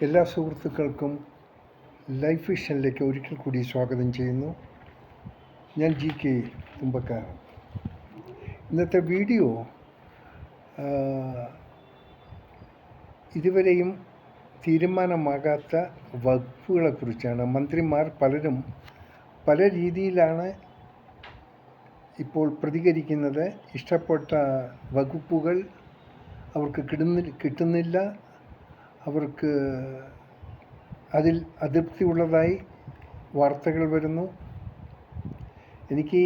എല്ലാ സുഹൃത്തുക്കൾക്കും ലൈഫ് വിഷനിലേക്ക് ഒരിക്കൽ കൂടി സ്വാഗതം ചെയ്യുന്നു. ഞാൻ GK തുമ്പക്കാരൻ. ഇന്നത്തെ വീഡിയോ ഇതുവരെയും തീരുമാനമാകാത്ത വകുപ്പുകളെക്കുറിച്ചാണ്. മന്ത്രിമാർ പലരും പല രീതിയിലാണ് ഇപ്പോൾ പ്രതികരിക്കുന്നത്. ഇഷ്ടപ്പെട്ട വകുപ്പുകൾ അവർക്ക് കിട്ടുന്നില്ല, അവർക്ക് അതിൽ അതൃപ്തിയുള്ളതായി വാർത്തകൾ വരുന്നു. എനിക്ക്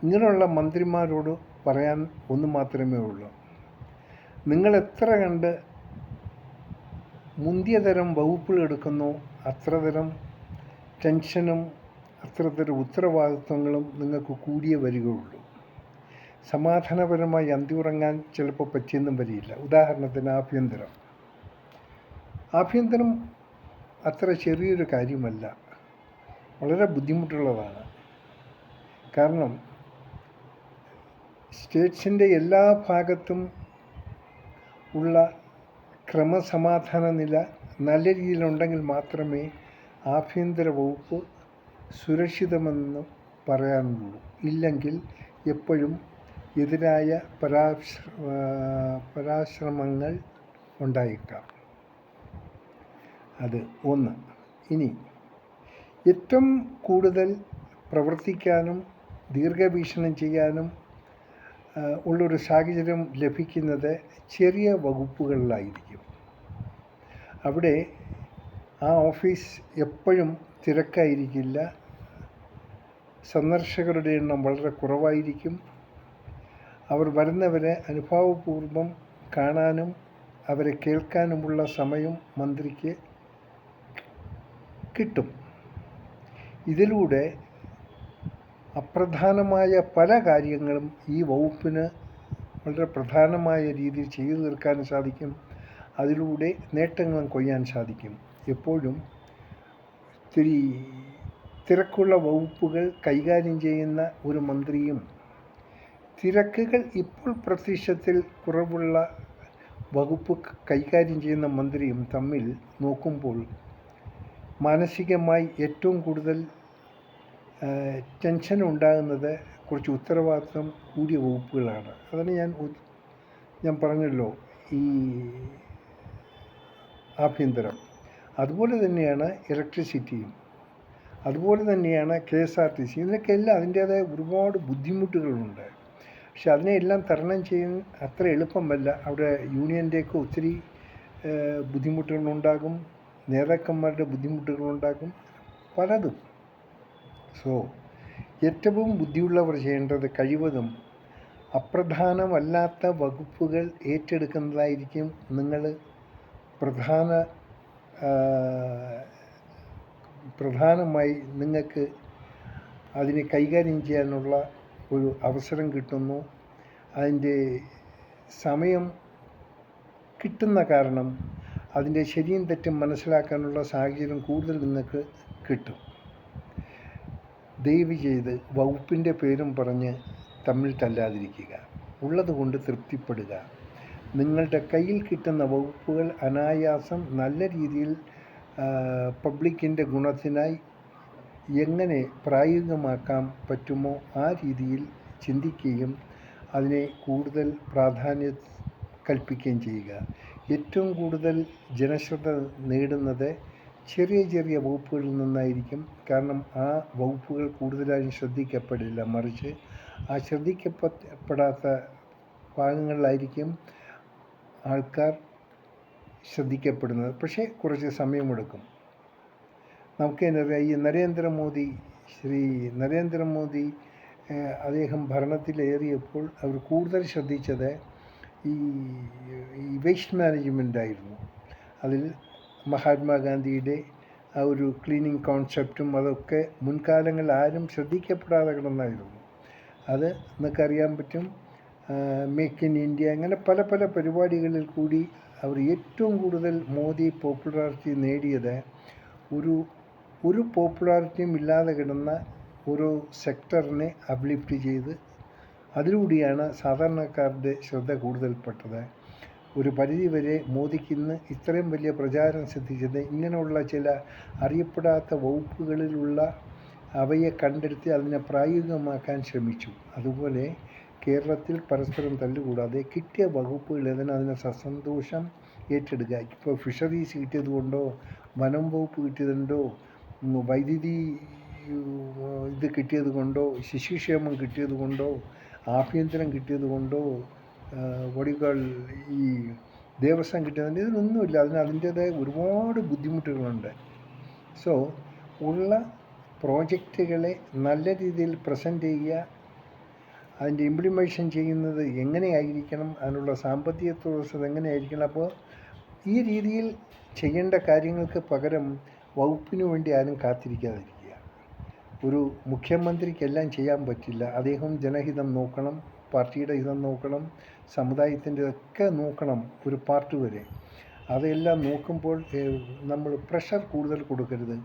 ഇങ്ങനെയുള്ള മന്ത്രിമാരോട് പറയാൻ ഒന്ന് മാത്രമേ ഉള്ളൂ. നിങ്ങൾ എത്ര കണ്ട് മുന്തിയ തരം വകുപ്പുകൾ എടുക്കുന്നോ അത്ര തരം ടെൻഷനും അത്ര തരം ഉത്തരവാദിത്വങ്ങളും നിങ്ങൾക്ക് കൂടിയേ വരികയുള്ളൂ. സമാധാനപരമായി അന്തിയുറങ്ങാൻ ചിലപ്പോൾ പറ്റിയെന്നും വരില്ല. ഉദാഹരണത്തിന് ആഭ്യന്തരം അത്ര ചെറിയൊരു കാര്യമല്ല, വളരെ ബുദ്ധിമുട്ടുള്ളതാണ്. കാരണം സ്റ്റേറ്റ്സിൻ്റെ എല്ലാ ഭാഗത്തും ഉള്ള ക്രമസമാധാന നില നല്ല രീതിയിലുണ്ടെങ്കിൽ മാത്രമേ ആഭ്യന്തര വകുപ്പ് സുരക്ഷിതമെന്ന് പറയാനുള്ളൂ. ഇല്ലെങ്കിൽ എപ്പോഴും എതിരായ പരാശ്രമങ്ങൾ ഉണ്ടായേക്കാം. അത് ഒന്ന്. ഇനി ഏറ്റവും കൂടുതൽ പ്രവർത്തിക്കാനും ദീർഘവീക്ഷണം ചെയ്യാനും ഉള്ളൊരു സാഹചര്യം ലഭിക്കുന്നത് ചെറിയ വകുപ്പുകളിലായിരിക്കും. അവിടെ ആ ഓഫീസ് എപ്പോഴും തിരക്കായിരിക്കില്ല, സന്ദർശകരുടെ എണ്ണം വളരെ കുറവായിരിക്കും. അവർ വരുന്നവരെ അനുഭാവപൂർവ്വം കാണാനും അവരെ കേൾക്കാനുമുള്ള സമയം മന്ത്രിക്ക് കിട്ടും. ഇതിലൂടെ അപ്രധാനമായ പല കാര്യങ്ങളും ഈ വകുപ്പിന് വളരെ പ്രധാനമായ രീതിയിൽ ചെയ്തു തീർക്കാൻ സാധിക്കും. അതിലൂടെ നേട്ടങ്ങളും കൊയ്യാൻ സാധിക്കും. എപ്പോഴും ഇത്തിരി തിരക്കുള്ള വകുപ്പുകൾ കൈകാര്യം ചെയ്യുന്ന ഒരു മന്ത്രിയും തിരക്കുകൾ ഇപ്പോൾ പ്രത്യക്ഷത്തിൽ കുറവുള്ള വകുപ്പ് കൈകാര്യം ചെയ്യുന്ന മന്ത്രിയും തമ്മിൽ നോക്കുമ്പോൾ മാനസികമായി ഏറ്റവും കൂടുതൽ ടെൻഷൻ ഉണ്ടാകുന്നത് കുറച്ച് ഉത്തരവാദിത്വം കൂടിയ വകുപ്പുകളാണ്. അതാണ് ഞാൻ പറഞ്ഞല്ലോ, ഈ ആഭ്യന്തരം. അതുപോലെ തന്നെയാണ് ഇലക്ട്രിസിറ്റിയും, അതുപോലെ തന്നെയാണ് KSRTC. ഇതിനൊക്കെ എല്ലാം അതിൻ്റേതായ ഒരുപാട് ബുദ്ധിമുട്ടുകളുണ്ട്. പക്ഷെ അതിനെയെല്ലാം തരണം ചെയ്യാൻ അത്ര എളുപ്പമല്ല. അവിടെ യൂണിയൻ്റെയൊക്കെ ഒത്തിരി ബുദ്ധിമുട്ടുകളുണ്ടാകും, നേതാക്കന്മാരുടെ ബുദ്ധിമുട്ടുകളുണ്ടാകും, പലതും. ഏറ്റവും ബുദ്ധിയുള്ളവർ ചെയ്യേണ്ടത് കഴിവതും അപ്രധാനമല്ലാത്ത വകുപ്പുകൾ ഏറ്റെടുക്കുന്നതായിരിക്കും നിങ്ങൾ പ്രധാനമായി നിങ്ങൾക്ക് അതിനെ കൈകാര്യം ചെയ്യാനുള്ള ഒരു അവസരം കിട്ടുന്നു. അതിൻ്റെ സമയം കിട്ടുന്ന കാരണം അതിൻ്റെ ശരിയും തെറ്റും മനസ്സിലാക്കാനുള്ള സാഹചര്യം കൂടുതൽ നിങ്ങൾക്ക് കിട്ടും. ദയവ് ചെയ്ത് വകുപ്പിൻ്റെ പേരും പറഞ്ഞ് തമ്മിൽ തല്ലാതിരിക്കുക, ഉള്ളതുകൊണ്ട് തൃപ്തിപ്പെടുക. നിങ്ങളുടെ കയ്യിൽ കിട്ടുന്ന വകുപ്പുകൾ അനായാസം നല്ല രീതിയിൽ പബ്ലിക്കിൻ്റെ ഗുണത്തിനായി എങ്ങനെ പ്രായോഗികമാക്കാൻ പറ്റുമോ ആ രീതിയിൽ ചിന്തിക്കുകയും അതിനെ കൂടുതൽ പ്രാധാന്യം കൽപ്പിക്കുകയും ചെയ്യുക. ഏറ്റവും കൂടുതൽ ജനശ്രദ്ധ നേടുന്നത് ചെറിയ ചെറിയ വകുപ്പുകളിൽ നിന്നായിരിക്കും. കാരണം ആ വകുപ്പുകൾ കൂടുതലായും ശ്രദ്ധിക്കപ്പെടില്ല, മറിച്ച് ആ ശ്രദ്ധിക്കപ്പെടാത്ത ഭാഗങ്ങളിലായിരിക്കും ആൾക്കാർ ശ്രദ്ധിക്കപ്പെടുന്നത്. പക്ഷേ കുറച്ച് സമയമെടുക്കും. നമുക്ക് ഈ ശ്രീ നരേന്ദ്രമോദി അദ്ദേഹം ഭരണത്തിലേറിയപ്പോൾ അവർ കൂടുതൽ ശ്രദ്ധിച്ചത് ഈ വേസ്റ്റ് മാനേജ്മെൻ്റായിരുന്നു. അതിൽ മഹാത്മാഗാന്ധിയുടെ ആ ഒരു ക്ലീനിങ് കോൺസെപ്റ്റും അതൊക്കെ മുൻകാലങ്ങളിൽ ആരും ശ്രദ്ധിക്കപ്പെടാതെ കിടന്നായിരുന്നു. അത് നിങ്ങൾക്കറിയാൻ പറ്റും. മേക്ക് ഇൻ ഇന്ത്യ, അങ്ങനെ പല പല പരിപാടികളിൽ കൂടി അവർ ഏറ്റവും കൂടുതൽ മോദി പോപ്പുലാരിറ്റി നേടിയത് ഒരു പോപ്പുലാരിറ്റിയും ഇല്ലാതെ കിടന്ന ഒരു സെക്ടറിനെ അപ്ലിഫ്റ്റ് ചെയ്ത് അതിലൂടെയാണ് സാധാരണക്കാരുടെ ശ്രദ്ധ കൂടുതൽപ്പെട്ടത്. ഒരു പരിധിവരെ മോദിക്ക് ഇന്ന് ഇത്രയും വലിയ പ്രചാരം സിദ്ധിച്ചത് ഇങ്ങനെയുള്ള ചില അറിയപ്പെടാത്ത വകുപ്പുകളിലുള്ള അവയെ കണ്ടെടുത്ത് അതിനെ പ്രായോഗികമാക്കാൻ ശ്രമിച്ചു. അതുപോലെ കേരളത്തിൽ പരസ്പരം തല്ലുകൂടാതെ കിട്ടിയ വകുപ്പുകൾ അതിനെ സസന്തോഷം ഏറ്റെടുക്കുക. ഇപ്പോൾ ഫിഷറീസ് കിട്ടിയതുകൊണ്ടോ വനം വകുപ്പ് കിട്ടിയതുകൊണ്ടോ വൈദ്യുതി ഇത് കിട്ടിയത് കൊണ്ടോ ശിശുക്ഷേമം കിട്ടിയത് കൊണ്ടോ ആഭ്യന്തരം കിട്ടിയത് കൊണ്ടോ വടികൾ ഈ ദേവസ്വം കിട്ടിയതുകൊണ്ട് ഇതിനൊന്നുമില്ല. അതിൻ്റേതായ ഒരുപാട് ബുദ്ധിമുട്ടുകളുണ്ട്. സോ ഉള്ള പ്രോജക്റ്റുകളെ നല്ല രീതിയിൽ പ്രസൻറ്റ് ചെയ്യുക, അതിൻ്റെ ഇംപ്ലിമേഷൻ ചെയ്യുന്നത് എങ്ങനെയായിരിക്കണം, അതിനുള്ള സാമ്പത്തിക തുറസ്സത് എങ്ങനെയായിരിക്കണം. അപ്പോൾ ഈ രീതിയിൽ ചെയ്യേണ്ട കാര്യങ്ങൾക്ക് പകരം വകുപ്പിനു വേണ്ടി ആരും കാത്തിരിക്കാതിരിക്കുക. ഒരു മുഖ്യമന്ത്രിക്കെല്ലാം ചെയ്യാൻ പറ്റില്ല. അദ്ദേഹം ജനഹിതം നോക്കണം, പാർട്ടിയുടെ ഹിതം നോക്കണം, സമുദായത്തിൻ്റെ ഒക്കെ നോക്കണം ഒരു പാർട്ട് വരെ. അതെല്ലാം നോക്കുമ്പോൾ നമ്മൾ പ്രഷർ കൂടുതൽ കൊടുക്കരുത്.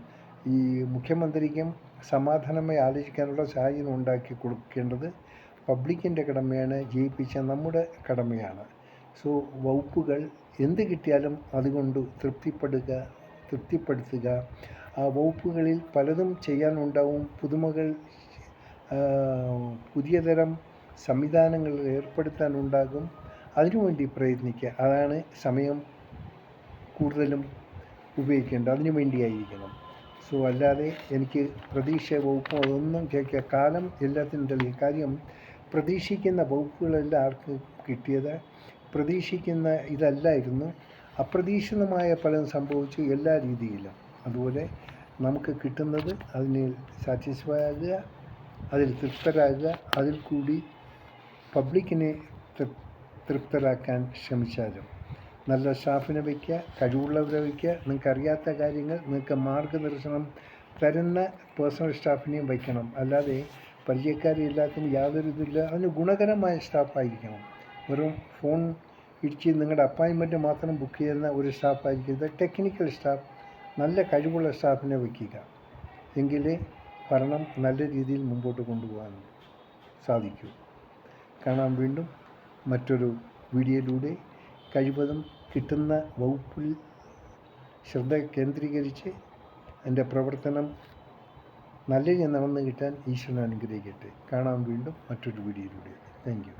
ഈ മുഖ്യമന്ത്രിക്കും സമാധാനമായി ആലോചിക്കാനുള്ള സാഹചര്യം ഉണ്ടാക്കി കൊടുക്കേണ്ടത് പബ്ലിക്കിൻ്റെ കടമയാണ്, ജയിപ്പിച്ച നമ്മുടെ കടമയാണ്. സോ വകുപ്പുകൾ എന്ത് കിട്ടിയാലും അതുകൊണ്ട് തൃപ്തിപ്പെടുത്തുക. ആ വകുപ്പുകളിൽ പലതും ചെയ്യാനുണ്ടാവും. പുതുമകൾ, പുതിയ തരം സംവിധാനങ്ങൾ ഏർപ്പെടുത്താനുണ്ടാകും. അതിനുവേണ്ടി പ്രയത്നിക്കുക. അതാണ് സമയം കൂടുതലും ഉപയോഗിക്കേണ്ടത്, അതിനു വേണ്ടിയായിരിക്കണം. സോ അല്ലാതെ എനിക്ക് പ്രതീക്ഷ വകുപ്പോ അതൊന്നും കേൾക്കുക. കാലം എല്ലാത്തിനും തെളിയും. കാര്യം പ്രതീക്ഷിക്കുന്ന വകുപ്പുകളെല്ലാം ആർക്ക് കിട്ടിയത് പ്രതീക്ഷിക്കുന്ന ഇതല്ലായിരുന്നു. അപ്രതീക്ഷിതമായ പലതും സംഭവിച്ചു എല്ലാ രീതിയിലും. അതുപോലെ നമുക്ക് കിട്ടുന്നത് അതിന് സാറ്റിസ്ഫൈ ആകുക, അതിൽ തൃപ്തരാകുക, അതിൽ കൂടി പബ്ലിക്കിനെ തൃപ്തരാക്കാൻ ശ്രമിച്ചാലും നല്ല സ്റ്റാഫിനെ വയ്ക്കുക, കഴിവുള്ളവരെ വയ്ക്കുക. നിങ്ങൾക്കറിയാത്ത കാര്യങ്ങൾ നിങ്ങൾക്ക് മാർഗദർശനം തരുന്ന പേഴ്സണൽ സ്റ്റാഫിനെയും വയ്ക്കണം. അല്ലാതെ പരിചയക്കാരില്ലാത്തതിന് യാതൊരു ഇതില്ല. അതിന് ഗുണകരമായ സ്റ്റാഫായിരിക്കണം. വെറും ഫോൺ ഇടിച്ച് നിങ്ങളുടെ അപ്പോയിൻമെൻറ്റ് മാത്രം ബുക്ക് ചെയ്യുന്ന ഒരു സ്റ്റാഫായിരിക്കരുത്. ടെക്നിക്കൽ സ്റ്റാഫ്, നല്ല കഴിവുള്ള സ്റ്റാഫിനെ വയ്ക്കുക. എങ്കിലേ ഭരണം നല്ല രീതിയിൽ മുമ്പോട്ട് കൊണ്ടുപോകാൻ സാധിക്കൂ. കാണാം വീണ്ടും മറ്റൊരു വീഡിയോയിലൂടെ. കഴിവതും കിട്ടുന്ന വകുപ്പിൽ ശ്രദ്ധ കേന്ദ്രീകരിച്ച് എൻ്റെ പ്രവർത്തനം നല്ല രീതിയിൽ നടന്നു കിട്ടാൻ ഈശ്വരൻ അനുഗ്രഹിക്കട്ടെ. കാണാം വീണ്ടും മറ്റൊരു വീഡിയോയിലൂടെ. Thank you.